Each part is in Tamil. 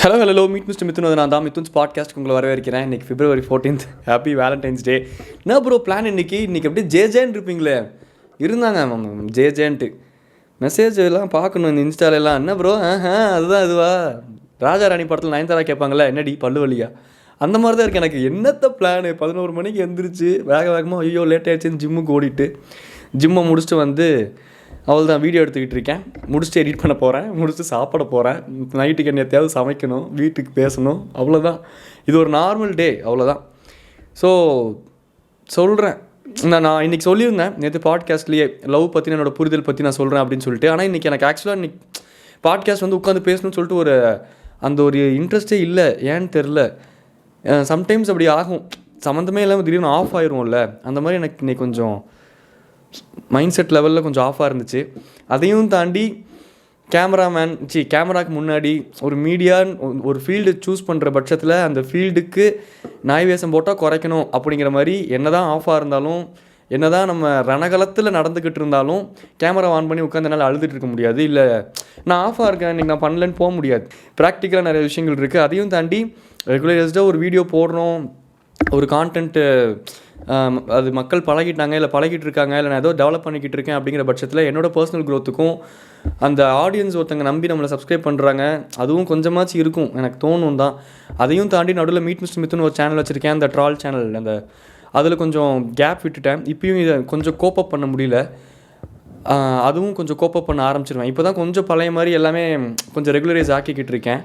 Hello meet mister Mithun. நான் தான் மித்துன்ஸ் பாட்காஸ்ட்டுக்கு உங்களை வரவேற்கிறேன். இன்றைக்கி February 14th. ஹாப்பி வேலண்டைன்ஸ் டே. என்ன ப்ரோ பிளான் இன்றைக்கி அப்படியே ஜேன்னு இருப்பீங்களே இருந்தாங்க ஜேன்ட்டு மெசேஜ் எல்லாம் பார்க்கணும் இந்த இன்ஸ்டாலெல்லாம். என்ன ப்ரோ அதுதான் இதுவா ராஜா ராணி படத்தில் நயன்தாரா கேட்பாங்களே என்னடி பல்லு வலியா, அந்த மாதிரி தான் இருக்குது எனக்கு. என்னத்த பிளானு 11 மணிக்கு எழுந்திரிச்சு வேகமாக ஐயோ லேட் ஆகிடுச்சின்னு ஜிம்முக்கு ஓடிட்டு ஜிம்மை முடிச்சுட்டு வந்து அவள் தான் வீடியோ எடுத்துக்கிட்டு இருக்கேன். முடிச்சுட்டு எடிட் பண்ண போகிறேன், முடிச்சுட்டு சாப்பிட போகிறேன். நைட்டுக்கு என்னத்தையாவது சமைக்கணும், வீட்டுக்கு பேசணும், அவ்வளோதான். இது ஒரு நார்மல் டே, அவ்வளோதான். ஸோ சொல்கிறேன், நான் இன்றைக்கி சொல்லியிருந்தேன் நேற்று பாட்காஸ்ட்லேயே லவ் பற்றி என்னோடய புரிதல் பற்றி நான் சொல்கிறேன் அப்படின்னு சொல்லிட்டு. ஆனால் இன்றைக்கி எனக்கு ஆக்சுவலாக இன்றைக்கி பாட்காஸ்ட் வந்து உட்காந்து பேசணும்னு சொல்லிட்டு ஒரு இன்ட்ரெஸ்ட்டே இல்லை. ஏன்னு தெரில, சம்டைம்ஸ் அப்படி ஆகும், சம்மந்தமே இல்லாமல் திடீர்னு ஆஃப் ஆயிடும்ல. அந்த மாதிரி எனக்கு இன்றைக்கி கொஞ்சம் மைண்ட் செட் லெவலில் கொஞ்சம் ஆஃபாக இருந்துச்சு. அதையும் தாண்டி கேமராக்கு முன்னாடி ஒரு ஒரு ஃபீல்டு சூஸ் பண்ணுற பட்சத்தில் அந்த ஃபீல்டுக்கு நாய் வேஷம் போட்டால் குறைக்கணும் அப்படிங்கிற மாதிரி என்ன தான் ஆஃபாக இருந்தாலும், என்ன தான் நம்ம ரணகலத்தில் நடந்துக்கிட்டு இருந்தாலும் கேமரா ஆன் பண்ணி உட்காந்து என்னால் அழுதுட்டு இருக்க முடியாது. இல்லை நான் ஆஃபாக இருக்கேன் இன்றைக்கி நான் பண்ணலன்னு போக முடியாது. ப்ராக்டிக்கலாக நிறைய விஷயங்கள் இருக்குது. அதையும் தாண்டி ரெகுலரைஸ்டாக ஒரு வீடியோ போடுறோம், ஒரு கான்டென்ட்டு அது மக்கள் பழகிட்டாங்க இல்லை பழகிட்டு இருக்காங்க, இல்லை நான் ஏதோ டெவலப் பண்ணிக்கிட்டு இருக்கேன் அப்படிங்கிற பட்சத்தில் என்னோடய பர்சனல் க்ரோத்துக்கும் அந்த ஆடியன்ஸ் ஒருத்தங்க நம்பி நம்மளை சப்ஸ்கிரைப் பண்ணுறாங்க அதுவும் கொஞ்சமாச்சு இருக்கும் எனக்கு தோணும் தான். அதையும் தாண்டி நடுவில் மீட் மிஸ்டர் மித்துன்னு ஒரு சேனல் வச்சுருக்கேன், அந்த ட்ரால் சேனல். அதில் கொஞ்சம் கேப் விட்டுட்டேன். இப்பயும் இதை கொஞ்சம் கோப்பப் பண்ண முடியல, அதுவும் கொஞ்சம் கோப்பப் பண்ண ஆரம்பிச்சிருவேன். இப்போ தான் கொஞ்சம் பழைய மாதிரி எல்லாமே கொஞ்சம் ரெகுலரைஸ் ஆக்கிக்கிட்டு இருக்கேன்.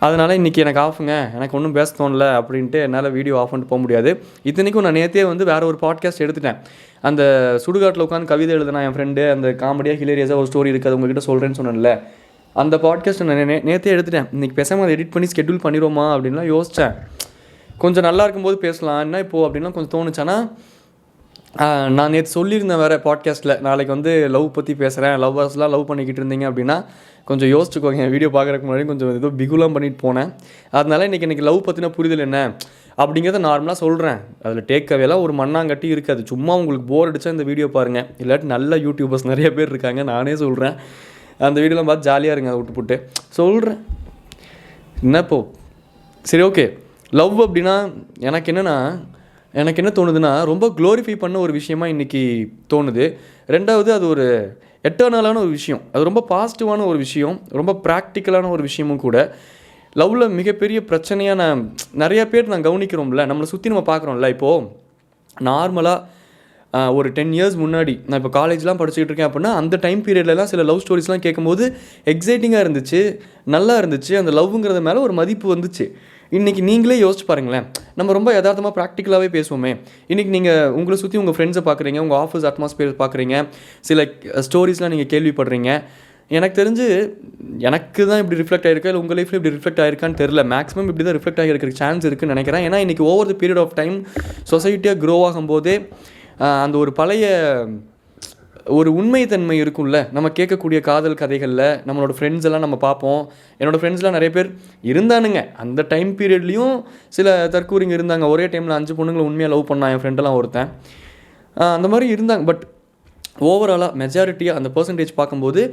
அதனால் இன்றைக்கி எனக்கு ஆஃபுங்க, எனக்கு ஒன்றும் பேச தோணலை அப்படின்ட்டு என்னால் வீடியோ ஆஃப் பண்ணிட்டு போக முடியாது. இத்தனைக்கும் நான் நேற்றே வந்து வேறு ஒரு பாட்காஸ்ட் எடுத்துட்டேன். அந்த சுடுகாட்டில் உட்காந்து கவிதை எழுதுனா என் ஃப்ரெண்டு, அந்த காமெடியாக ஹிலேரியஸாக ஒரு ஸ்டோரி இருக்குது, அது உங்கள்கிட்ட சொல்கிறேன்னு சொன்னேன்ல, அந்த பாட்காஸ்ட் நான் நேற்றே எடுத்துட்டேன். இன்றைக்கி பேசாமல் அதை எடிட் பண்ணி ஸ்கெட்யூல் பண்ணிடுவோமா அப்படின்லாம் யோசித்தேன். கொஞ்சம் நல்லா இருக்கும்போது பேசலாம் என்ன இப்போது அப்படின்லாம் கொஞ்சம் தோணுச்சானா, நான் நேற்று சொல்லியிருந்தேன் வேறு பாட்காஸ்ட்டில், நாளைக்கு வந்து லவ் பற்றி பேசுகிறேன், லவ்வர்ஸ்லாம் லவ் பண்ணிக்கிட்டு இருந்தீங்க அப்படின்னா கொஞ்சம் யோசிச்சுக்கோங்க. என் வீடியோ பார்க்குறதுக்கு முன்னாடி கொஞ்சம் ஏதோ பிகுலாம் பண்ணிட்டு போனேன். அதனால இன்றைக்கி லவ் பற்றின புரிதல் என்ன அப்படிங்கிறத நார்மலாக சொல்கிறேன். அதில் டேக்அவேலாம் ஒரு மண்ணாங்கட்டி இருக்காது. சும்மா உங்களுக்கு போர் அடித்தா இந்த வீடியோ பாருங்கள், இல்லாட்டி நல்ல யூடியூபர்ஸ் நிறைய பேர் இருக்காங்க, நானே சொல்கிறேன். அந்த வீடியோலாம் பார்த்து ஜாலியாக இருங்க, அதை விட்டு சொல்கிறேன். என்னப்போ சரி ஓகே. லவ் அப்படின்னா எனக்கு என்ன தோணுதுன்னா, ரொம்ப க்ளோரிஃபை பண்ண ஒரு விஷயமா இன்றைக்கி தோணுது. ரெண்டாவது, அது ஒரு எட்டர்னலான ஒரு விஷயம், அது ரொம்ப பாசிட்டிவான ஒரு விஷயம், ரொம்ப ப்ராக்டிக்கலான ஒரு விஷயமும் கூட. லவ்வில் மிகப்பெரிய பிரச்சனையாக நிறையா பேர் நான் கவனிக்கிறோம்ல, நம்மளை சுற்றி நம்ம பார்க்குறோம்ல. இப்போது நார்மலாக ஒரு 10 years முன்னாடி நான் இப்போ காலேஜ்லாம் படிச்சுக்கிட்டு இருக்கேன் அப்படின்னா, அந்த டைம் பீரியட்லலாம் சில லவ் ஸ்டோரிஸ்லாம் கேட்கும்போது எக்ஸைட்டிங்காக இருந்துச்சு, நல்லா இருந்துச்சு, அந்த லவ்ங்கிறது மேலே ஒரு மதிப்பு வந்துச்சு. இன்றைக்கி நீங்களே யோசிச்சு பாருங்களேன், நம்ம ரொம்ப யதார்த்தமாக ப்ராக்டிக்கலாகவே பேசுவோமே. இன்றைக்கி நீங்கள் உங்களை சுற்றி உங்கள் ஃப்ரெண்ட்ஸை பார்க்குறீங்க, உங்கள் ஆஃபீஸ் அட்மாஸ்பியர் பார்க்குறீங்க, சில ஸ்டோரிஸ்லாம் நீங்கள் கேள்விப்படுறீங்க. எனக்கு தெரிஞ்சு எனக்கு தான் இப்படி ரிஃப்ளெக்ட் ஆகிருக்கா, இல்லை உங்கள் லைஃப்பில் இப்படி ரிஃப்ளெக்ட் ஆகிருக்கான்னு தெரில. மேக்ஸிமம் இப்படி தான் ரிஃப்ளெக்ட் ஆகிருக்கிற சான்ஸ் இருக்குதுன்னு நினைக்கிறேன். ஏன்னா இன்றைக்கி over the period of time சொசைட்டியாக க்ரோ ஆகும்போதே அந்த ஒரு பழைய ஒரு உண்மைத்தன்மை இருக்கும்ல, நம்ம கேட்கக்கூடிய காதல் கதைகளில் நம்மளோட ஃப்ரெண்ட்ஸ் எல்லாம் நம்ம பார்ப்போம். என்னோடய ஃப்ரெண்ட்ஸ்லாம் நிறைய பேர் இருந்தானுங்க அந்த டைம் பீரியட்லேயும். சில தற்கூரிங்க இருந்தாங்க, ஒரே டைமில் 5 பொண்ணுங்களை உண்மையாக லவ் பண்ணான் என் ஃப்ரெண்டெல்லாம் ஒருத்தன், அந்த மாதிரி இருந்தாங்க. பட் ஓவராலாக மெஜாரிட்டியாக அந்த பர்சன்டேஜ் பார்க்கும்போது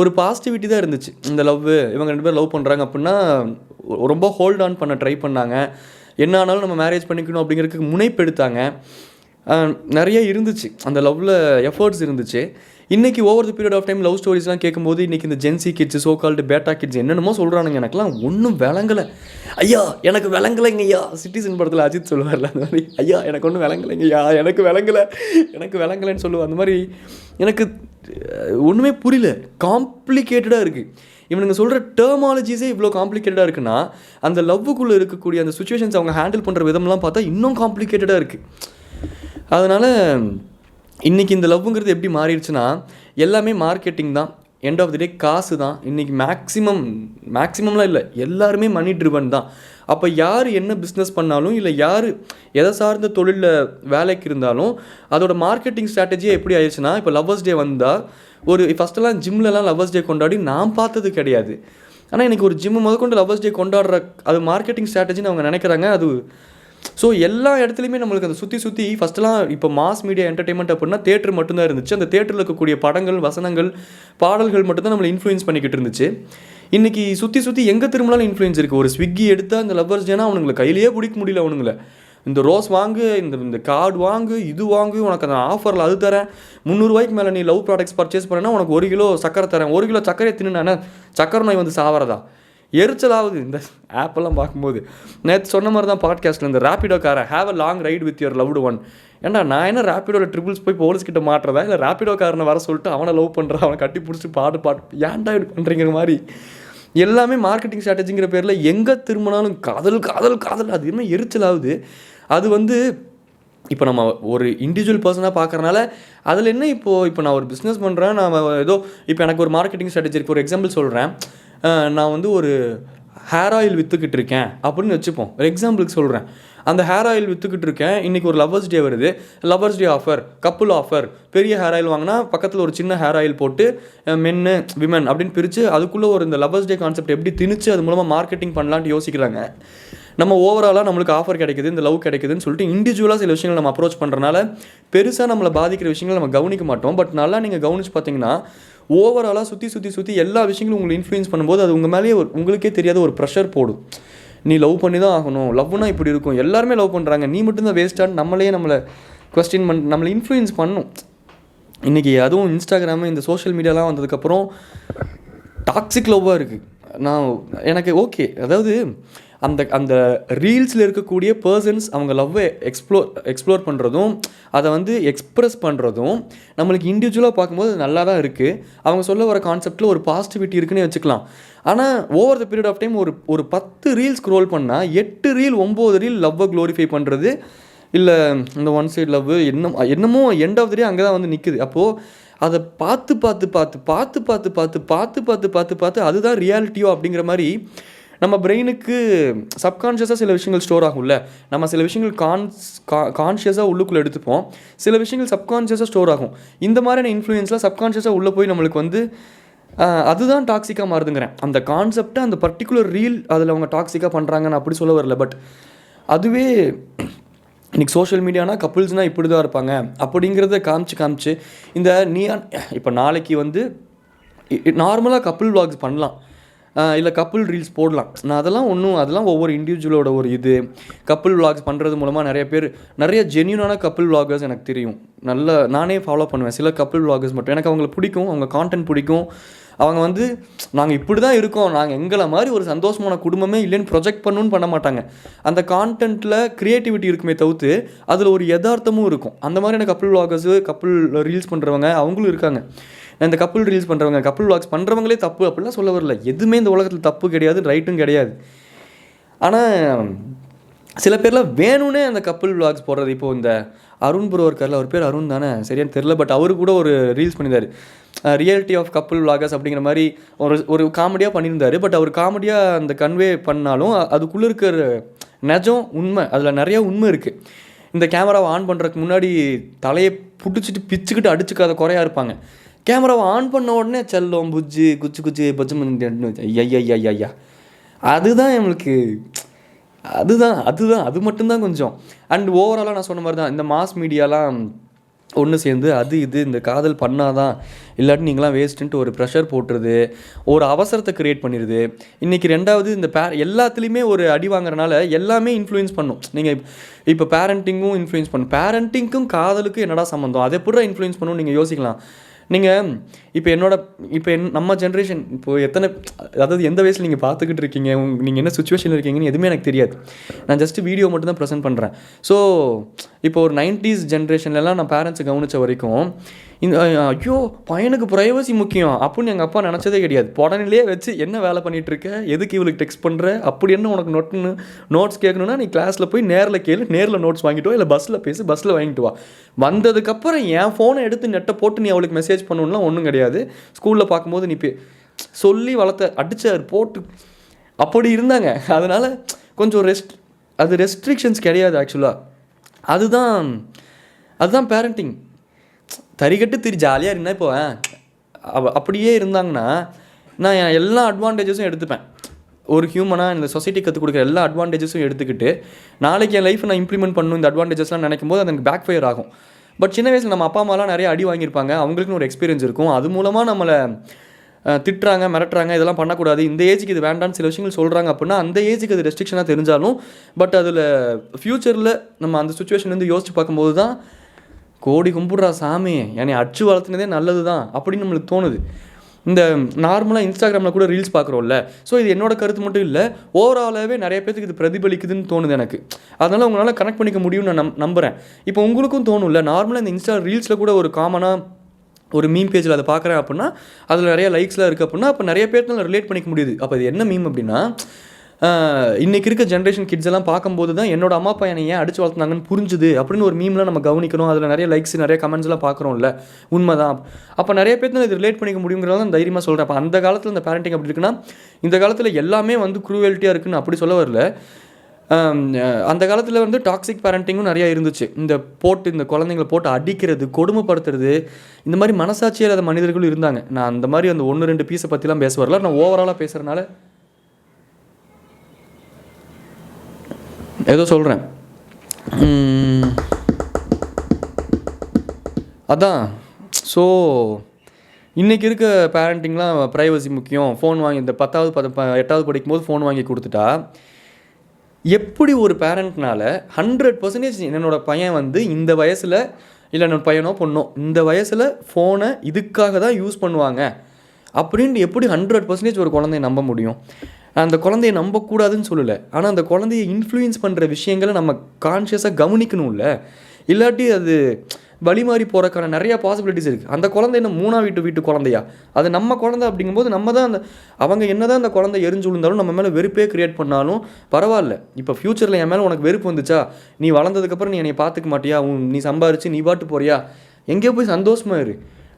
ஒரு பாசிட்டிவிட்டி தான் இருந்துச்சு. இந்த இவங்க 2 பேர் லவ் பண்ணுறாங்க அப்படின்னா ரொம்ப ஹோல்ட் ஆன் பண்ண ட்ரை பண்ணாங்க. என்ன ஆனாலும் நம்ம மேரேஜ் பண்ணிக்கணும் அப்படிங்கிறதுக்கு முனைப்பு எடுத்தாங்க. நிறைய இருந்துச்சு, அந்த லவ்வில் எஃபர்ட்ஸ் இருந்துச்சு. இன்றைக்கி over the period of time love ஸ்டோரிஸ்லாம் கேட்கும்போது இன்றைக்கி இந்த Gen Z kids, so called beta kids என்னென்னமோ சொல்கிறானுங்க. எனக்குலாம் ஒன்றும் விளங்கலை. ஐயா எனக்கு விளங்கலைங்க ஐயா, சிட்டிசன் படத்தில் அஜித் சொல்லுவார்ல அந்த மாதிரி, ஐயா எனக்கு ஒன்றும் விளங்கலைங்க ஐயா, எனக்கு விளங்கலைன்னு சொல்லுவேன். அந்த மாதிரி எனக்கு ஒன்றுமே புரியல, காம்ப்ளிகேட்டடாக இருக்குது. இவனுங்க சொல்கிற டெர்மாலஜிஸே இவ்வளோ காம்ப்ளிகேட்டடாக இருக்குன்னா, அந்த லவ்வுக்குள்ளே இருக்கக்கூடிய அந்த சுச்சுவேஷன்ஸ் அவங்க ஹேண்டில் பண்ணுற விதம்லாம் பார்த்தா இன்னும் காம்ப்ளிகேட்டடாக இருக்குது. அதனால் இன்றைக்கி இந்த லவ்வுங்கிறது எப்படி மாறிடுச்சுன்னா, எல்லாமே மார்க்கெட்டிங் தான், எண்ட் ஆஃப் தி டே காசு தான். இன்றைக்கி மேக்ஸிமம்லாம் இல்லை, எல்லாருமே மணி ட்ரிவன் தான். அப்போ யார் என்ன பிஸ்னஸ் பண்ணாலும், இல்லை யார் எதை சார்ந்த தொழிலில் வேலைக்கு இருந்தாலும் அதோட மார்க்கெட்டிங் ஸ்ட்ராட்டஜியே எப்படி ஆயிடுச்சுன்னா, இப்போ லவ்வர்ஸ் டே வந்தால் ஃபஸ்ட்டெல்லாம் ஜிம்லலாம் லவ்வர்ஸ் டே கொண்டாடி நான் பார்த்தது கிடையாது. ஆனால் இன்றைக்கி ஒரு ஜிம்மு முதற்கொண்டு லவ்வர்ஸ் டே கொண்டாடுற அது மார்க்கெட்டிங் ஸ்ட்ராட்டஜின்னு அவங்க நினைக்கிறாங்க. அது ஸோ எல்லா இடத்துலையுமே நம்மளுக்கு அதை சுற்றி ஃபஸ்ட்டெல்லாம் இப்போ மாஸ் மீடியா என்டர்டெயின்மெண்ட் அப்படின்னா தேட்டர் மட்டும்தான் இருந்துச்சு. அந்த தேட்டரில் இருக்கக்கூடிய படங்கள், வசனங்கள், பாடல்கள் மட்டும்தான் நம்மளை இன்ஃப்ளூயன்ஸ் பண்ணிக்கிட்டு இருந்துச்சு. இன்றைக்கி சுற்றி எங்கே திரும்பினாலும் இன்ஃப்ளூயன்ஸ் இருக்குது. ஒரு ஸ்விக்கி எடுத்தால் இந்த லவ்வர்ஸ் டேனா அவனுங்களை கையிலேயே பிடிக்க முடியல. அவனுங்களை இந்த ரோஸ் வாங்கு, இந்த கார்டு வாங்கு, இது வாங்கு, உனக்கு அந்த ஆஃபரில் அது தரேன், 300 ரூபாய்க்கு மேலே நீ லவ் ப்ராடக்ட்ஸ் பர்ச்சேஸ் பண்ணனா உனக்கு 1 கிலோ சக்கரை தரேன், 1 கிலோ சக்கரையை தின்னுனானே சக்கரை நோய் வந்து சாவறதா? எரிச்சலாகுது இந்த ஆப்பெல்லாம் பார்க்கும்போது. நேற்று சொன்ன மாதிரி தான் பாட்காஸ்ட்டில் இந்த ரேப்பிடோ காரை have a long right with your loved one. ஏன்டா நான் என்ன ரேப்பிடோவில் ட்ரிபிள்ஸ் போய் போலீஸ்கிட்ட மாட்டுறதா, இல்லை ரேப்பிடோ காரனை வர சொல்லிட்டு அவனை லவ் பண்ணுறா, அவனை கட்டி பிடிச்சி பாட்டு ஏன்டா இப்படி பண்ணுறீங்கிற மாதிரி எல்லாமே மார்க்கெட்டிங் ஸ்ட்ராட்டஜிங்கிற பேரில் எங்கே திரும்பினாலும் காதல் காதல் காதல். அது என்ன எரிச்சலாகுது. அது வந்து இப்போ நம்ம ஒரு இண்டிவிஜுவல் பர்சனாக பார்க்குறனால அதில் என்ன இப்போ நான் ஒரு பிஸ்னஸ் பண்ணுறேன், நான் ஏதோ இப்போ எனக்கு ஒரு மார்க்கெட்டிங் ஸ்ட்ராட்டஜி இருக்குது. ஒரு எக்ஸாம்பிள் சொல்கிறேன், நான் வந்து ஒரு ஹேர் ஆயில் விற்றுக்கிட்டு இருக்கேன் அப்படின்னு வச்சுப்போம். ஒரு எக்ஸாம்பிளுக்கு சொல்கிறேன், அந்த ஹேர் ஆயில் விற்றுக்கிட்டு இருக்கேன். இன்றைக்கி ஒரு லவ்வர்ஸ் டே வருது, lovers day offer, couple offer. பெரிய ஹேர் ஆயில் வாங்கினா பக்கத்தில் ஒரு சின்ன ஹேர் ஆயில் போட்டு மென்னு விமன் அப்படின்னு பிரித்து அதுக்குள்ளே ஒரு இந்த லவ்வர்ஸ் டே கான்செப்ட் எப்படி திணிச்சு அது மூலமாக மார்க்கெட்டிங் பண்ணலான்ட்டு யோசிக்கிறாங்க. நம்ம ஓவராலாக நம்மளுக்கு ஆஃபர் கிடைக்குது, இந்த லவ் கிடைக்குதுன்னு சொல்லிட்டு இண்டிவிஜுவலாக சில விஷயங்கள் நம்ம அப்ரோச் பண்ணுறனால பெருசாக நம்மளை பாதிக்கிற விஷயங்கள் நம்ம கவனிக்க மாட்டோம். பட் நல்லா நீங்கள் கவனிச்சு பார்த்தீங்கன்னா ஓவராலாக சுற்றி எல்லா விஷயங்களும் உங்களை இன்ஃப்ளூயன்ஸ் பண்ணும்போது அது உங்கள் மேலேயே உங்களுக்கே தெரியாத ஒரு ப்ரெஷர் போடும். நீ லவ் பண்ணி தான் ஆகணும், லவ்னா இப்படி இருக்கும், எல்லாருமே லவ் பண்ணுறாங்க, நீ மட்டும்தான் வேஸ்ட்டான்னு நம்மளை கொஸ்டின் நம்மளை இன்ஃப்ளூயன்ஸ் பண்ணும். இன்றைக்கி அதுவும் இன்ஸ்டாகிராமு இந்த சோஷியல் மீடியாலாம் வந்ததுக்கப்புறம் டாக்ஸிக் லவ்வாக இருக்குது. எனக்கு ஓகே, அதாவது அந்த ரீல்ஸில் இருக்கக்கூடிய பர்சன்ஸ் அவங்க லவ்வை எக்ஸ்ப்ளோர் பண்ணுறதும் அதை வந்து எக்ஸ்ப்ரெஸ் பண்ணுறதும் நம்மளுக்கு இண்டிவிஜுவலாக பார்க்கும்போது நல்லா தான் இருக்குது. அவங்க சொல்ல வர கான்செப்டில் ஒரு பாசிட்டிவிட்டி இருக்குன்னு வச்சுக்கலாம். ஆனால் over the period of time ஒரு 10 ரீல் ஸ்க்ரோல் பண்ணால் 8 ரீல் 9 ரீல் லவ்வை க்ளோரிஃபை பண்ணுறது, இல்லை இந்த ஒன் சைட் லவ் என்னமோ எண்ட் ஆஃப் த டே அங்கே தான் வந்து நிற்குது. அப்போது அதை பார்த்து அதுதான் ரியாலிட்டியோ அப்படிங்கிற மாதிரி நம்ம பிரெயினுக்கு சப்கான்ஷியஸாக சில விஷயங்கள் ஸ்டோர் ஆகும்ல. நம்ம சில விஷயங்கள் கான்ஷியஸாக உள்ளுக்குள்ளே எடுத்துப்போம், சில விஷயங்கள் சப்கான்ஷியஸாக ஸ்டோர் ஆகும். இந்த மாதிரியான இன்ஃப்ளூயன்ஸ்லாம் சப்கான்ஷியஸாக உள்ளே போய் நம்மளுக்கு வந்து அதுதான் டாக்ஸிக்காக மாறுதுங்கிறேன். அந்த கான்செப்டை அந்த பர்டிகுலர் ரீல் அதில் அவங்க டாக்ஸிக்காக பண்ணுறாங்கன்னு அப்படி சொல்ல வரல. பட் அதுவே இன்றைக்கி சோஷியல் மீடியானா கப்புள்ஸ்னால் இப்படி தான் இருப்பாங்க அப்படிங்கிறத காமிச்சு இந்த இப்போ நாளைக்கு வந்து நார்மலாக கப்புள் விளாக்ஸ் பண்ணலாம், இல்லை கப்புள் ரீல்ஸ் போடலாம். நான் அதெல்லாம் ஒவ்வொரு இண்டிவிஜுவலோட ஒரு இது. கப்புள் விளாக்ஸ் பண்ணுறது மூலமாக நிறைய ஜென்யூனான கப்புள் விளாகர்ஸ் எனக்கு தெரியும், நானே ஃபாலோ பண்ணுவேன். சில கப்புள் விளாகர்ஸ் மட்டும் எனக்கு அவங்களை பிடிக்கும், அவங்க கான்டென்ட் பிடிக்கும். அவங்க வந்து நாங்கள் இப்படி தான் இருக்கோம், நாங்கள் எங்களை மாதிரி ஒரு சந்தோஷமான குடும்பமே இல்லைன்னு ப்ரொஜெக்ட் பண்ண மாட்டாங்க. அந்த கான்டென்ட்டில் க்ரியேட்டிவிட்டி இருக்குமே தவிர்த்து அதில் ஒரு யதார்த்தமும் இருக்கும். அந்த மாதிரியான கப்புள் விளாகர்ஸு, கப்புள் ரீல்ஸ் பண்ணுறவங்க அவங்களும் இருக்காங்க. இந்த கப்புள் ரீல்ஸ் பண்ணுறவங்க, கப்புள் விளாக்ஸ் பண்ணுறவங்களே தப்பு அப்படிலாம் சொல்ல வரல. எதுவுமே இந்த உலகத்தில் தப்பு கிடையாது, ரைட்டும் கிடையாது. ஆனால் சில பேர்லாம் வேணும்னே அந்த கப்புள் விளாக்ஸ் போடுறது. இப்போது இந்த அருண் ப்ரோ இருக்கார்ல, அவர் பேர் அருண் தானே, சரியானு தெரில. பட் அவரு கூட ஒரு ரீல்ஸ் பண்ணியிருந்தார், ரியாலிட்டி ஆஃப் கப்புள் விளாகர்ஸ் அப்படிங்கிற மாதிரி ஒரு காமெடியாக பண்ணியிருந்தார். பட் அவர் காமெடியாக அந்த கன்வே பண்ணாலும் அதுக்குள்ளே இருக்கிற நிஜம் உண்மை, அதில் நிறையா உண்மை இருக்குது. இந்த கேமராவை ஆன் பண்ணுறதுக்கு முன்னாடி தலையை பிடிச்சிட்டு பிச்சுக்கிட்டு அடிச்சுக்காத குறையாக இருப்பாங்க. கேமராவை ஆன் பண்ண உடனே செல்லம் புஜ்ஜு குச்சி பஜ்ஜு ஐயா அதுதான் நம்மளுக்கு அது மட்டும்தான் கொஞ்சம். அண்ட் ஓவராலாக நான் சொன்ன மாதிரி தான் இந்த மாஸ் மீடியாலாம் ஒன்று சேர்ந்து இந்த காதல் பண்ணாதான் இல்லாட்டி நீங்களாம் வேஸ்ட்டுன்ட்டு ஒரு ப்ரெஷர் போட்டுருது, ஒரு அவசரத்தை க்ரியேட் பண்ணிடுது. இன்றைக்கி ரெண்டாவது இந்த எல்லாத்துலேயுமே ஒரு அடி வாங்குறனால எல்லாமே இன்ஃப்ளூயன்ஸ் பண்ணும். நீங்கள் இப்போ பேரண்டிங்கும் இன்ஃப்ளூயன்ஸ் பண்ணும். பேரண்டிங்க்கும் காதலுக்கும் என்னடா சம்மந்தம், அதை எப்படி இன்ஃப்ளூயன்ஸ் பண்ணணும் நீங்கள் யோசிக்கலாம். நீங்கள் இப்போ நம்ம ஜென்ரேஷன் இப்போது அதாவது எந்த வயசில் நீங்கள் பார்த்துக்கிட்டு இருக்கீங்க, நீங்கள் என்ன சுச்சுவேஷனில் இருக்கீங்கன்னு எதுவுமே எனக்கு தெரியாது. நான் ஜஸ்ட்டு வீடியோ மட்டும் தான் ப்ரெசென்ட் பண்ணுறேன். ஸோ இப்போ ஒரு 90s ஜென்ரேஷன்லலாம் நான் பேரண்ட்ஸை கவனித்த வரைக்கும் ஐயோ பையனுக்கு ப்ரைவசி முக்கியம் அப்படின்னு எங்கள் அப்பா நினச்சதே கிடையாது. உடனே வச்சு என்ன வேலை பண்ணிகிட்ருக்க, எதுக்கு இவளுக்கு டெக்ஸ்ட் பண்ணுற, அப்படி என்ன உனக்கு நோட்ஸ் கேட்கணுன்னா நீ கிளாஸில் போய் நேரில் கேளு, நேரில் நோட்ஸ் வாங்கிட்டு வா, இல்லை பஸ்ஸில் பேசி பஸ்ஸில் வாங்கிட்டு வா. வந்ததுக்கப்புறம் என் ஃபோனை எடுத்து நெட்டை போட்டு நீ அவளுக்கு மெசேஜ் பண்ணணும்லாம் ஒன்றும் கிடையாது. ஸ்கூலில் பார்க்கும்போது நீ சொல்லி வளர்த்த அடித்தார் போட்டு அப்படி இருந்தாங்க. அதனால் கொஞ்சம் ரெஸ்ட்ரிக்ஷன்ஸ் கிடையாது ஆக்சுவலாக. அதுதான் பேரண்டிங். தறிக்கட்டு ஜாலியாக இருந்தால் இப்போ அப்படியே இருந்தாங்கன்னா நான் எல்லா அட்வான்டேஜஸும் எடுத்துப்பேன். ஒரு ஹியூமனாக இந்த சொசைட்டி கற்றுக் கொடுக்குற எல்லா அட்வான்டேஜஸும் எடுத்துக்கிட்டு நாளைக்கு என் லைஃப்பை நான் இம்ப்ளிமெண்ட் பண்ணணும் இந்த அட்வான்டேஜஸ்லாம் நினைக்கும் போது அது எனக்கு பேக் ஃபயர் ஆகும். பட் சின்ன வயசில் நம்ம அப்பா அம்மாலாம் நிறைய அடி வாங்கியிருப்பாங்க, அவங்களுக்குன்னு ஒரு எக்ஸ்பீரியன்ஸ் இருக்கும். அது மூலமாக நம்மளை திட்டுறாங்க, மிரட்டுறாங்க, இதெல்லாம் பண்ணக்கூடாது, இந்த ஏஜுக்கு இது வேண்டான்னு சில விஷயங்கள் சொல்கிறாங்க அப்படின்னா அந்த ஏஜுக்கு அது ரெஸ்ட்ரிக்ஷனாக தெரிஞ்சாலும் பட் அதில் ஃப்யூச்சரில் நம்ம அந்த சுச்சுவேஷன் வந்து யோசிச்சு பார்க்கும்போது தான் கோடி கும்பிட்றா சாமி என்னை அடிச்சு வளர்த்துனதே நல்லது தான் அப்படின்னு நம்மளுக்கு தோணுது. இந்த நார்மலாக இன்ஸ்டாகிராமில் கூட ரீல்ஸ் பார்க்குறோம்ல, ஸோ இது என்னோட கருத்து மட்டும் இல்லை, ஓவராலாகவே நிறைய பேருக்கு இது பிரதிபலிக்குதுன்னு தோணுது எனக்கு. அதனால் உங்களால் கனெக்ட் பண்ணிக்க முடியும்னு நான் நம்புகிறேன். இப்போ உங்களுக்கும் தோணும்ல, நார்மலாக இந்த இன்ஸ்டா ரீல்ஸில் கூட ஒரு காமனாக ஒரு மீம் பேஜில் அதை பார்க்குறேன் அப்படின்னா அதில் நிறைய லைக்ஸ்லாம் இருக்குது அப்படின்னா அப்போ நிறைய பேர்னால ரிலேட் பண்ணிக்க முடியுது. அப்போ இது என்ன மீம் அப்படின்னா, இன்றைக்கி இருக்க ஜென்ரேஷன் கிட்ஸ் எல்லாம் பார்க்கும்போது தான் என்னோட அம்மா அப்பா என்னை ஏன் அடிச்சு வளர்த்துனாங்கன்னு புரிஞ்சுது அப்படின்னு ஒரு மீம்லாம் நம்ம கவனிக்கிறோம். அதில் நிறைய லைக்ஸ் நிறைய கமெண்ட்ஸ்லாம் பார்க்குறோம்ல, உண்மைதான். அப்போ நிறைய பேர்னால இது ரிலேட் பண்ணிக்க முடியுங்கிறத தான் தைரியமாக சொல்கிறேன். அப்போ அந்த காலத்தில் இந்த பேரண்டிங் அப்படி இருக்குன்னா இந்த காலத்தில் எல்லாமே வந்து க்ரூவல்ட்டியாக இருக்குன்னு அப்படி சொல்ல வரல. அந்த காலத்தில் வந்து டாக்ஸிக் பேரண்டிங்கும் நிறையா இருந்துச்சு. இந்த குழந்தைங்களை போட்டு அடிக்கிறது, கொடுமைப்படுத்துறது, இந்த மாதிரி மனசாட்சியாக இல்லாத மனிதர்களும் இருந்தாங்க. நான் அந்த மாதிரி அந்த 1-2 பீஸை பற்றிலாம் பேச வரல, நான் ஓவராலாக பேசுகிறனால ஏதோ சொல்கிறேன். அதான் ஸோ இன்றைக்கி இருக்க பேரண்டிங்லாம் ப்ரைவசி முக்கியம், ஃபோன் வாங்கி இந்த 10வது 8வது படிக்கும்போது ஃபோன் வாங்கி கொடுத்துட்டா எப்படி ஒரு பேரண்ட்னால 100% என்னோடய பையன் வந்து இந்த வயசில் இல்லை என்னோட பையனோ பொண்ணோ இந்த வயசில் ஃபோனை இதுக்காக தான் யூஸ் பண்ணுவாங்க அப்படின்ட்டு எப்படி 100% ஒரு குழந்தைய நம்ப முடியும்? அந்த குழந்தைய நம்பக்கூடாதுன்னு சொல்லலை, ஆனால் அந்த குழந்தைய இன்ஃப்ளூயன்ஸ் பண்ணுற விஷயங்களை நம்ம கான்ஷியஸாக கவனிக்கணும்ல. இல்லாட்டி அது வழி மாறி போகிறக்கான நிறையா பாசிபிலிட்டிஸ் இருக்குது. அந்த குழந்தை என்ன 3ஆம் வீட்டு குழந்தையா? அது நம்ம குழந்தை அப்படிங்கும்போது நம்ம தான் அவங்க என்ன தான் அந்த குழந்தை எரிஞ்சு விழுந்தாலும் நம்ம மேலே வெறுப்பே க்ரியேட் பண்ணாலும் பரவாயில்ல. இப்போ ஃப்யூச்சரில் என் மேலே உனக்கு வெறுப்பு வந்துச்சா, நீ வளர்ந்ததுக்கப்புறம் நீ என்னை பார்த்துக்க மாட்டியா, நீ சம்பாரிச்சு நீ பாட்டு போறியா, எங்கேயோ போய் சந்தோஷமாக இரு.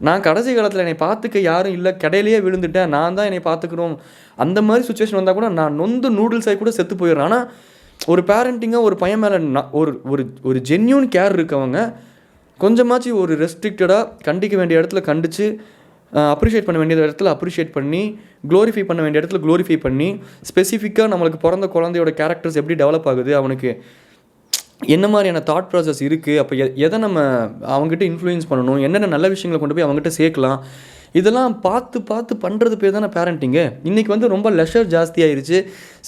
நான் கடைசி காலத்தில் என்னை பார்த்துக்க யாரும் இல்லை, கடையிலேயே விழுந்துட்டேன், நான் தான் என்னை பார்த்துக்கணும், அந்த மாதிரி சுச்சுவேஷன் வந்தால் கூட நான் நொந்து நூடுல்ஸ் ஆகி கூட செத்து போயிடுறேன். ஆனால் ஒரு பேரண்டிங்காக ஒரு பையன் மேலே ஒரு ஒரு ஜென்யூன் கேர் இருக்கவங்க கொஞ்சமாச்சு ஒரு ரெஸ்ட்ரிக்டடாக கண்டிக்க வேண்டிய இடத்துல கண்டித்து, அப்ரிஷியேட் பண்ண வேண்டிய இடத்துல அப்ரிஷியேட் பண்ணி, க்ளோரிஃபை பண்ண வேண்டிய இடத்துல க்ளோரிஃபை பண்ணி, ஸ்பெசிஃபிக்காக நம்மளுக்கு பிறந்த குழந்தையோட கேரக்டர்ஸ் எப்படி டெவலப் ஆகுது, அவனுக்கு என்ன மாதிரியான தாட் ப்ராசஸ் இருக்குது, அப்போ எதை நம்ம அவங்ககிட்ட இன்ஃப்ளூயன்ஸ் பண்ணணும், என்னென்ன நல்ல விஷயங்களை கொண்டு போய் அவங்ககிட்ட சேர்க்கலாம், இதெல்லாம் பார்த்து பண்ணுறது பேர் தானே பேரண்டிங்கு. இன்றைக்கி வந்து ரொம்ப லெஷர் ஜாஸ்தியாகிருச்சு.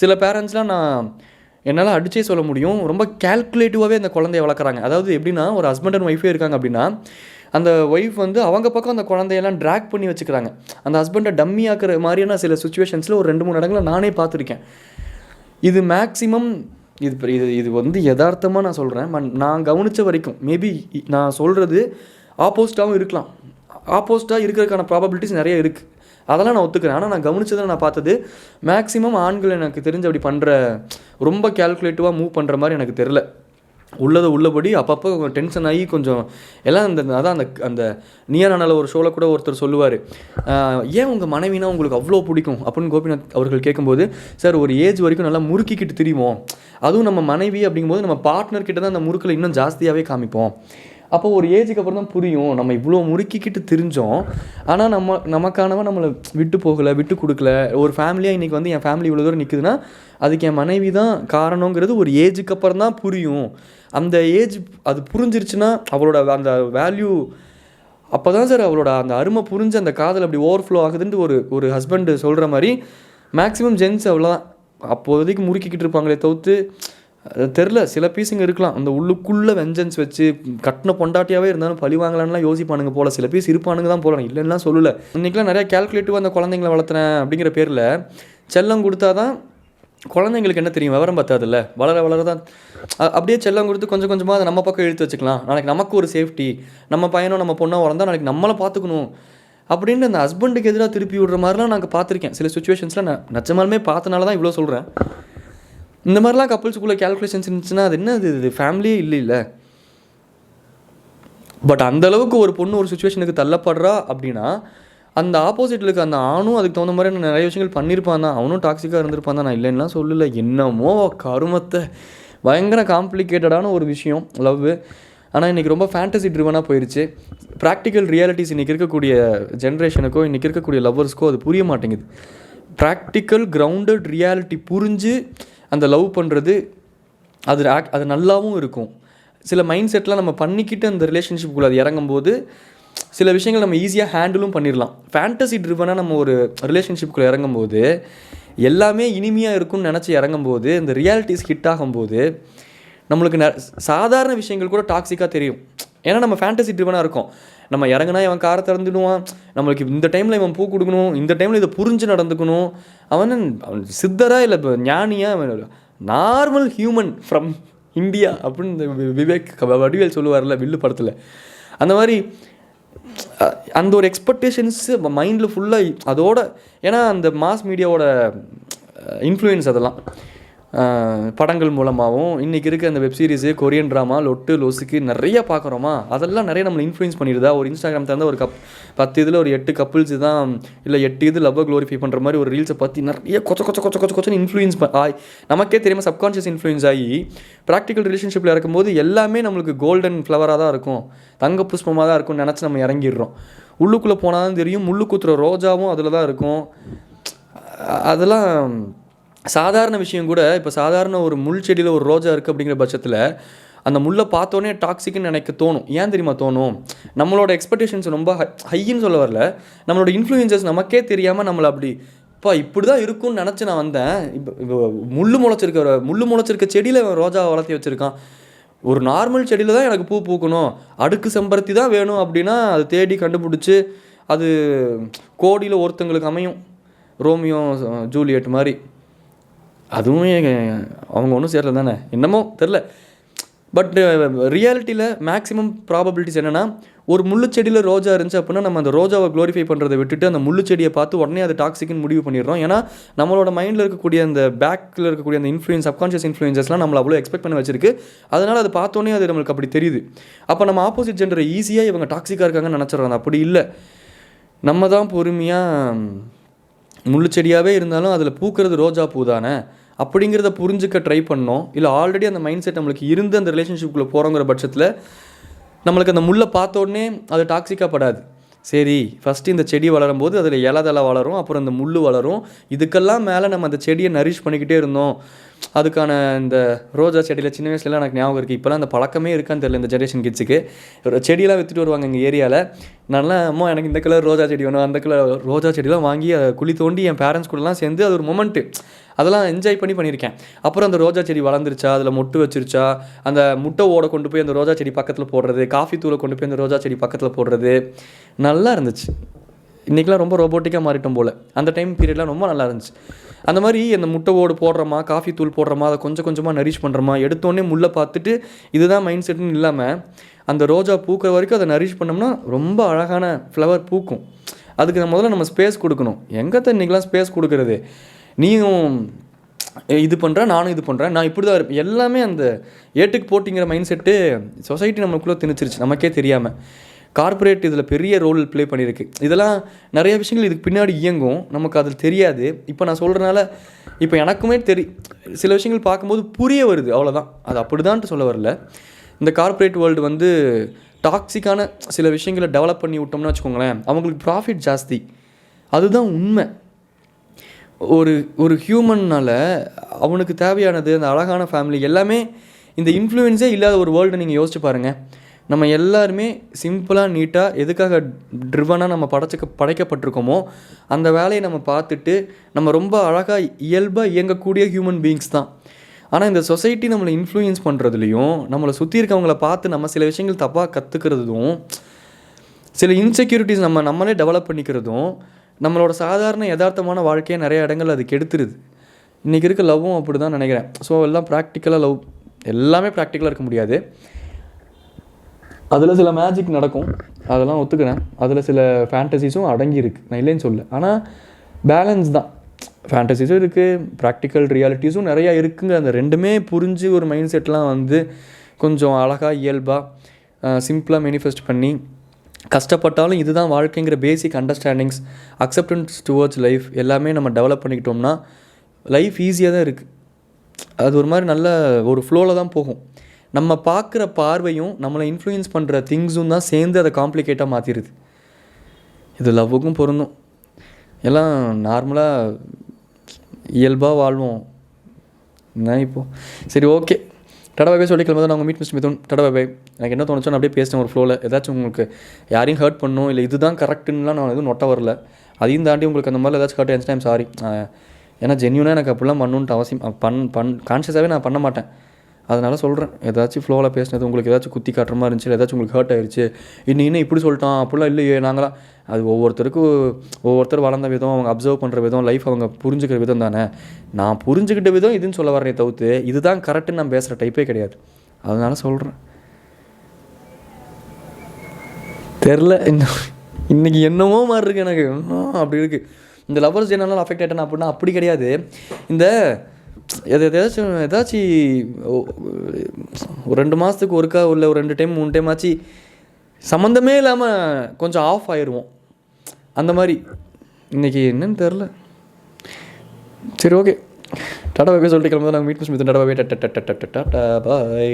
சில பேரண்ட்ஸ்லாம் நான் என்னால் அடிச்சே சொல்ல முடியும், ரொம்ப கேல்குலேட்டிவாகவே அந்த குழந்தைய வளர்க்குறாங்க. அதாவது எப்படின்னா, ஒரு ஹஸ்பண்ட் அண்ட் ஒய்ஃபே இருக்காங்க அப்படின்னா அந்த ஒய்ஃப் வந்து அவங்க பக்கம் அந்த குழந்தையெல்லாம் ட்ராக் பண்ணி வச்சுக்கிறாங்க. அந்த ஹஸ்பண்டை டம்மி ஆக்குற மாதிரியான சில சுச்சுவேஷன்ஸில் ஒரு 2-3 இடங்களில் நானே பார்த்துருக்கேன். இது மேக்ஸிமம் இது வந்து யதார்த்தமாக நான் சொல்கிறேன். நான் கவனித்த வரைக்கும் மேபி நான் சொல்கிறது ஆப்போசிட்டாகவும் இருக்கலாம், ஆப்போசிட்டாக இருக்கிறதுக்கான ப்ராபபிலிட்டிஸ் நிறைய இருக்குது, அதெல்லாம் நான் ஒத்துக்கிறேன். ஆனால் நான் கவனித்ததை நான் பார்த்தது மேக்ஸிமம் ஆண்கள் எனக்கு தெரிஞ்சு அப்படி பண்ணுற ரொம்ப கேல்குலேட்டிவாக மூவ் பண்ணுற மாதிரி எனக்கு தெரில. உள்ளபடி அப்பப்போ டென்ஷன் ஆகி கொஞ்சம் எல்லாம் அதான் அந்த நீயா நானால ஒரு ஷோவில் கூட ஒருத்தர் சொல்லுவார், ஏன் உங்கள் மனைவினா உங்களுக்கு அவ்வளோ பிடிக்கும் அப்படின்னு கோபிநாத் அவர்கள் கேட்கும்போது, சார் ஒரு ஏஜ் வரைக்கும் நல்லா முறுக்கிக்கிட்டு திரிவோம், அதுவும் நம்ம மனைவி அப்படிங்கும்போது நம்ம பார்ட்னர்கிட்ட தான் அந்த முறுக்கில் இன்னும் ஜாஸ்தியாகவே காமிப்போம். அப்போ ஒரு ஏஜுக்கு அப்புறம் தான் புரியும் நம்ம இவ்வளோ முறுக்கிக்கிட்டு தெரிஞ்சோம், ஆனால் நமக்கானவன் நம்மளை விட்டு போகலை, விட்டு கொடுக்கல. ஒரு ஃபேமிலியாக இன்றைக்கி வந்து என் ஃபேமிலி இவ்வளோ தூரம் நிற்குதுன்னா அதுக்கு என் மனைவி தான் காரணங்கிறது ஒரு ஏஜுக்கு அப்புறம் தான் புரியும். அந்த ஏஜ் அது புரிஞ்சிருச்சுன்னா அவளோட அந்த வேல்யூ அப்போ தான் சார் அவளோட அந்த அருமை புரிஞ்சு அந்த காதல் அப்படி ஓவர்ஃப்ளோ ஆகுதுன்ட்டு ஒரு ஹஸ்பண்டு சொல்கிற மாதிரி மேக்ஸிமம் ஜென்ஸ் அவ்வளோதான் அப்போதைக்கு முறுக்கிக்கிட்டு இருப்பாங்களே தவிர்த்து தெரில. சில பீஸுங்க இருக்கலாம் அந்த உள்ளுக்குள்ளே வெஞ்சன்ஸ் வச்சு கட்டின பொண்டாட்டியாகவே இருந்தாலும் பழி வாங்கலான்லாம் யோசிப்பானுங்க போல். சில பீஸ் இருப்பானுங்க தான் போல, இல்லைன்னா சொல்லலை. இன்றைக்கெலாம் நிறையா கேல்குலேட்டிவாக அந்த குழந்தைங்களை வளர்த்துறேன் அப்படிங்கிற பேரில் செல்லம் கொடுத்தா தான் குழந்தைங்களுக்கு என்ன தெரியும், விவரம் பார்த்தாதில்ல, வளர தான் அப்படியே செல்லம் கொடுத்து கொஞ்சம் கொஞ்சமாக அதை நம்ம பக்கம் இழுத்து வச்சுக்கலாம். நாளைக்கு நமக்கு ஒரு சேஃப்டி, நம்ம பையனோ நம்ம பொண்ணோ வளர்ந்தால் நாளைக்கு நம்மளை பார்த்துக்கணும் அப்படின்னு அந்த ஹஸ்பண்டுக்கு எதிராக திருப்பி விடுற மாதிரிலாம் நாங்கள் பார்த்துருக்கேன். சில சுச்சுவேஷன்ஸில் நான் நிஜமாலுமே பார்த்தனால தான் இவ்வளோ சொல்கிறேன். இந்த மாதிரிலாம் கப்புள்ஸுக்குள்ளே கேல்குலேஷன்ஸ் இருந்துச்சுன்னா அது என்ன, இது ஃபேமிலியே இல்லை. பட் அந்தளவுக்கு ஒரு பொண்ணு ஒரு சுச்சுவேஷனுக்கு தள்ளப்படுறா அப்படின்னா அந்த ஆப்போசிட்டில் இருக்க அந்த ஆணும் அதுக்கு தகுந்த மாதிரி நிறைய விஷயங்கள் பண்ணியிருப்பான் தான், அவனும் டாக்ஸிக்காக இருந்திருப்பான் தான், நான் இல்லைன்னா சொல்லலை. என்னமோ கருமத்தை பயங்கர காம்ப்ளிகேட்டடான ஒரு விஷயம் லவ். ஆனால் இன்றைக்கி ரொம்ப ஃபேண்டசி ட்ரிவனாக போயிடுச்சு. ப்ராக்டிக்கல் ரியாலிட்டிஸ் இன்றைக்கி இருக்கக்கூடிய ஜென்ரேஷனுக்கோ இன்றைக்கி இருக்கக்கூடிய லவ்வர்ஸ்க்கோ அது புரிய மாட்டேங்குது. ப்ராக்டிக்கல் கிரவுண்டட் ரியாலிட்டி புரிஞ்சு அந்த லவ் பண்ணுறது அது நல்லாவும் இருக்கும். சில மைண்ட் செட்லாம் நம்ம பண்ணிக்கிட்டு அந்த ரிலேஷன்ஷிப்புக்குள்ளே அது இறங்கும்போது சில விஷயங்கள் நம்ம ஈஸியாக ஹேண்டிலும் பண்ணிடலாம். ஃபேண்டசி ட்ரிவனாக நம்ம ஒரு ரிலேஷன்ஷிப்புக்குள்ளே இறங்கும்போது எல்லாமே இனிமையாக இருக்கும்னு நினச்சி இறங்கும்போது இந்த ரியாலிட்டிஸ் ஹிட் ஆகும்போது நம்மளுக்கு சாதாரண விஷயங்கள் கூட டாக்ஸிக்காக தெரியும். ஏன்னா நம்ம ஃபேண்டசி ட்ரிவனாக இருக்கோம். நம்ம இறங்குனா இவன் காரை திறந்துடுவான், நம்மளுக்கு இந்த டைமில் இவன் பூ கொடுக்கணும், இந்த டைமில் இதை புரிஞ்சு நடந்துக்கணும். அவன் சித்தரா இல்லை இப்போ ஞானியா, நார்மல் ஹியூமன் ஃப்ரம் இந்தியா அப்படின்னு இந்த விவேக் வடிவேல் சொல்லுவார்ல வில்லு படத்தில். அந்த மாதிரி அந்த ஒரு எக்ஸ்பெக்டேஷன்ஸு மைண்டில் ஃபுல்லாக அதோட, ஏன்னா அந்த மாஸ் மீடியாவோட இன்ஃப்ளூயன்ஸ் அதெல்லாம் படங்கள் மூலமாகவும் இன்றைக்கி இருக்க அந்த வெப்சீரிஸு கொரியன் ட்ராமா லொட்டு லொசுக்கு நிறைய பார்க்குறோமா, அதெல்லாம் நிறைய நம்மளை இன்ஃப்ளூயன்ஸ் பண்ணிடுதா. ஒரு இன்ஸ்டாகிராம் தந்தால் ஒரு 10 இதில் ஒரு 8 கப்புள்ஸ் தான், இல்லை 8 இது லவ்வை க்ளோரிஃபை பண்ணுற மாதிரி ஒரு ரீல்ஸை பற்றி நிறைய கொச்சன்னு இன்ஃப்ளூயன்ஸ் நமக்கே தெரியாமல் சப்கான்ஷியஸ் இன்ஃப்ளூயன்ஸ் ஆகி ப்ராக்டிக்கல் ரிலேஷன்ஷிப்பில் இருக்கும்போது எல்லாமே நம்மளுக்கு கோல்டன் ஃப்ளவராக தான் இருக்கும், தங்க புஷ்பமாக தான் இருக்கும்னு நினச்சி நம்ம இறங்கிடுறோம். உள்ளுக்குள்ளே போனால் தான் தெரியும் முள்ளு குத்துற ரோஜாவும் அதில் தான் இருக்கும். அதெல்லாம் சாதாரண விஷயம் கூட. இப்போ சாதாரண ஒரு முள் செடியில் ஒரு ரோஜா இருக்குது அப்படிங்கிற பட்சத்தில் அந்த முள்ளை பார்த்தோன்னே டாக்ஸிக்குன்னு நினைக்க தோணும். ஏன் தெரியுமா தோணும்? நம்மளோட எக்ஸ்பெக்டேஷன்ஸ் ரொம்ப ஹைன்னு சொல்ல வரல, நம்மளோட இன்ஃப்ளூயன்சஸ் நமக்கே தெரியாமல் நம்மளை அப்படி இப்படி தான் இருக்கும்னு நினச்சி நான் வந்தேன். இப்போ முள்ளு முளைச்சிருக்க செடியில் ரோஜா வளர்த்தி வச்சுருக்கான். ஒரு நார்மல் செடியில் தான் எனக்கு பூ பூக்கணும், அடுக்கு செம்பருத்தி தான் வேணும் அப்படின்னா அது தேடி கண்டுபிடிச்சி அது கோடியில் ஒருத்தங்களுக்கு அமையும், ரோமியோ ஜூலியட் மாதிரி. அதுவும் அவங்க ஒன்றும் சேரல தானே, என்னமோ தெரில. பட் ரியாலிட்டியில் மேக்ஸிமம் ப்ராபபிலிட்டிஸ் என்னென்னா, ஒரு முள்ளு செடியில் ரோஜா இருந்துச்சு அப்படின்னா நம்ம அந்த ரோஜாவை க்ளோரிஃபை பண்ணுறதை விட்டுட்டு அந்த முள்ளு செடியை பார்த்து உடனே அது டாக்ஸிக்னு முடிவு பண்ணிடுறோம். ஏன்னா நம்மளோட மைண்டில் இருக்கக்கூடிய அந்த பேக்கில் இருக்கக்கூடிய அந்த இன்ஃப்ளூயன்ஸ், சப்கான்ஷியஸ் இன்ஃப்ளூயன்ஸஸ்லாம் நம்மளை அவ்வளோ எக்ஸ்பெக்ட் பண்ண வச்சிருக்கு. அதனால் அது பார்த்தோன்னே அது நம்மளுக்கு அப்படி தெரியுது. அப்போ நம்ம ஆப்போசிட் ஜெண்டரை ஈஸியாக இவங்க டாக்ஸிக்காக இருக்காங்கன்னு நினச்சிடறாங்க. அப்படி இல்லை, நம்ம தான் பொறுமையாக முள்ளு செடியாகவே இருந்தாலும் அதில் பூக்கிறது ரோஜா பூ தானே அப்படிங்கிறத புரிஞ்சுக்க ட்ரை பண்ணோம். இல்லை ஆல்ரெடி அந்த மைண்ட் செட் நம்மளுக்கு இருந்து அந்த ரிலேஷன்ஷிப்புக்குள்ளே போகிறோங்கிற பட்சத்தில் நம்மளுக்கு அந்த முள்ளை பார்த்தோடனே அது டாக்ஸிக்காக படாது. சரி, ஃபஸ்ட்டு இந்த செடி வளரும் போது அதில் இலை வளரும், அப்புறம் இந்த முள் வளரும், இதுக்கெல்லாம் மேலே நம்ம அந்த செடியை நரிஷ் பண்ணிக்கிட்டே இருந்தோம். அதுக்கான இந்த ரோஜா செடியில் சின்ன வயசுலலாம் எனக்கு ஞாபகம் இருக்குது. இப்போலாம் அந்த பழக்கமே இருக்கான்னு தெரியல இந்த ஜென்ரேஷன் கிட்ஸுக்கு. செடியெல்லாம் விற்றுட்டு வருவாங்க எங்கள் ஏரியாவில். நல்லா அம்மா எனக்கு இந்த கலர் ரோஜா செடி வேணும், அந்த கலர் ரோஜா செடிலாம் வாங்கி அதை குழி தோண்டி என் பேரண்ட்ஸ் கூடலாம் சேர்ந்து அது ஒரு மொமெண்ட்டு, அதெல்லாம் என்ஜாய் பண்ணியிருக்கேன். அப்புறம் அந்த ரோஜா செடி வளர்ந்துருச்சா, அதில் மொட்டு வச்சிருச்சா, அந்த முட்டை ஓட கொண்டு போய் அந்த ரோஜா செடி பக்கத்தில் போடுறது, காஃபி தூளை கொண்டு போய் அந்த ரோஜா செடி பக்கத்தில் போடுறது நல்லா இருந்துச்சு. இன்றைக்கெலாம் ரொம்ப ரோபோட்டிக்காக மாறிட்டோம் போல். அந்த டைம் பீரியட்லாம் ரொம்ப நல்லா இருந்துச்சு. அந்த மாதிரி அந்த முட்டை ஓடு போடுறோமா, காஃபி தூள் போடுறோமா, அதை கொஞ்சம் கொஞ்சமாக நரிஷ் பண்ணுறோமா, எடுத்தோடனே முள்ளை பார்த்துட்டு இதுதான் மைண்ட் செட்டுன்னு இல்லாமல் அந்த ரோஜா பூக்கிற வரைக்கும் அதை நரிஷ் பண்ணோம்னா ரொம்ப அழகான ஃப்ளவர் பூக்கும். அதுக்கு முதல்ல நம்ம ஸ்பேஸ் கொடுக்கணும். எங்கே இன்றைக்கெலாம் ஸ்பேஸ் கொடுக்குறது? நீயும் இது பண்ணுறேன், நானும் இது பண்ணுறேன், நான் இப்படி தான் இருப்பேன், எல்லாமே அந்த ஏட்டுக்கு போட்டிங்கிற மைண்ட் செட்டு சொசைட்டி நம்மளுக்குள்ளே திணிச்சிருச்சு நமக்கே தெரியாமல். கார்ப்பரேட் இதில் பெரிய ரோல் ப்ளே பண்ணியிருக்கு. இதெல்லாம் நிறைய விஷயங்கள் இதுக்கு பின்னாடி இயங்கும், நமக்கு அதில் தெரியாது. இப்போ நான் சொல்கிறனால இப்போ எனக்குமே சில விஷயங்கள் பார்க்கும்போது புரிய வருது, அவ்வளோதான். அது அப்படி தான்ட்டு சொல்ல வரல. இந்த கார்ப்பரேட் வேர்ல்டு வந்து டாக்ஸிக்கான சில விஷயங்களை டெவலப் பண்ணி விட்டோம்னு வச்சுக்கோங்களேன், அவங்களுக்கு ப்ராஃபிட் ஜாஸ்தி. அதுதான் உண்மை. ஒரு ஹியூமன்னால் அவனுக்கு தேவையானது அந்த அழகான ஃபேமிலி எல்லாமே இந்த இன்ஃப்ளூயன்ஸே இல்லாத ஒரு வேர்ல்டை நீங்கள் யோசிச்சு பாருங்கள். நம்ம எல்லாருமே சிம்பிளாக நீட்டாக எதுக்காக ட்ரிவனாக நம்ம படைக்கப்பட்டிருக்கோமோ அந்த வேலையை நம்ம பார்த்துட்டு நம்ம ரொம்ப அழகாக இயல்பாக இயங்கக்கூடிய ஹியூமன் பீயிங்ஸ் தான். ஆனால் இந்த சொசைட்டி நம்மளை இன்ஃப்ளூயன்ஸ் பண்ணுறதுலையும் நம்மளை சுற்றி இருக்கவங்கள பார்த்து நம்ம சில விஷயங்கள் தப்பாக கற்றுக்கிறதும், சில இன்செக்யூரிட்டிஸ் நம்மளே டெவலப் பண்ணிக்கிறதும் நம்மளோட சாதாரண யதார்த்தமான வாழ்க்கையை நிறைய இடங்கள் அது கெடுத்துருது. இன்றைக்கி இருக்க லவ்வும் அப்படி தான் நினைக்கிறேன். ஸோ எல்லாம் ப்ராக்டிக்கலாக லவ், எல்லாமே ப்ராக்டிக்கலாக இருக்க முடியாது. அதில் சில மேஜிக் நடக்கும், அதெல்லாம் ஒத்துக்கிறேன். அதில் சில ஃபேண்டசிஸும் அடங்கியிருக்கு, நான் இல்லைன்னு சொல்ல. ஆனால் பேலன்ஸ் தான். ஃபேண்டசிஸும் இருக்குது, ப்ராக்டிக்கல் ரியாலிட்டிஸும் நிறையா இருக்குங்க. அந்த ரெண்டுமே புரிஞ்சு ஒரு மைண்ட் செட்லாம் வந்து கொஞ்சம் அழகாக இயல்பாக சிம்பிளாக மேனிஃபெஸ்ட் பண்ணி கஷ்டப்பட்டாலும் இதுதான் வாழ்க்கைங்கிற பேசிக் அண்டர்ஸ்டாண்டிங்ஸ், அக்செப்டன்ஸ் டுவர்ட்ஸ் லைஃப் எல்லாமே நம்ம டெவலப் பண்ணிக்கிட்டோம்னா லைஃப் ஈஸியாக தான் இருக்குது. அது ஒரு மாதிரி நல்ல ஒரு ஃப்ளோவில் தான் போகும். நம்ம பார்க்குற பார்வையும் நம்மளை இன்ஃப்ளூயன்ஸ் பண்ணுற திங்ஸும் தான் சேர்ந்து அதை காம்ப்ளிகேட்டாக மாற்றிடுது. இது லவ்வுக்கும் பொருந்தும். எல்லாம் நார்மலாக இயல்பாக வாழ்வோம் என்ன இப்போது. சரி, ஓகே, டடா பை சொல்லி கிளம்பி தான் நாங்கள் மீட் மிஸ் மிதுன் டடா பை. எனக்கு என்ன தோணுச்சோ நான் அப்படியே பேசினேன் ஒரு ஃப்ளோவில். ஏதாச்சும் உங்களுக்கு யாரையும் ஹர்ட் பண்ணணும் இல்லை இதுதான் கரெக்டுன்னுலாம் நான் எதுவும் நொட்ட வரல. அதையும் தாண்டி உங்களுக்கு அந்த மாதிரி ஏதாச்சும் ஹர்ட் ஆச்சு டைம் சாரி. ஏன்னா ஜென்யூனாக எனக்கு அப்படிலாம் பண்ணணுன்ட்டு அவசியம் கான்ஷியஸாகவே நான் பண்ண மாட்டேன். அதனால் சொல்கிறேன், ஏதாச்சும் ஃப்ளோவில் பேசினது உங்களுக்கு ஏதாச்சும் குத்தி காட்டுற மாதிரி இருந்துச்சு, ஏதாச்சும் உங்களுக்கு ஹர்ட் ஆயிடுச்சு, இன்னும் இப்படி சொல்லிட்டான் அப்படிலாம் இல்லையே நாங்களாம். அது ஒவ்வொருத்தர் வளர்ந்த விதம், அவங்க அப்சர்வ் பண்ணுற விதம், லைஃப் அவங்க புரிஞ்சுக்கிற விதம் தானே. நான் புரிஞ்சுக்கிட்ட விதம் இதுன்னு சொல்ல வரேன் தவிர்த்து இதுதான் கரெக்டுன்னு நான் பேசுகிற டைப்பே கிடையாது. அதனால சொல்கிறேன். தெரில இன்றைக்கி என்னமோ மாதிரி இருக்குது எனக்கு, அப்படி இருக்குது. இந்த லவ்வர்ஸ் என்னெல்லாம் அஃபெக்ட் ஆகிட்டேன் அப்படின்னா அப்படி கிடையாது. இந்த ஏதாச்சும் ஒரு 2 மாதத்துக்கு ஒருக்கா உள்ள ஒரு 2 டைம் 3 டைம் ஆச்சு சம்மந்தமே இல்லாமல் கொஞ்சம் ஆஃப் ஆயிடுவோம். அந்த மாதிரி இன்றைக்கி என்னன்னு தெரில. சரி ஓகே, டாடா பாய் சொல்லிட்டு கிளம்புதான் நாங்கள் மீட் மிஸ் டாடா பாய் டாடா பாய்.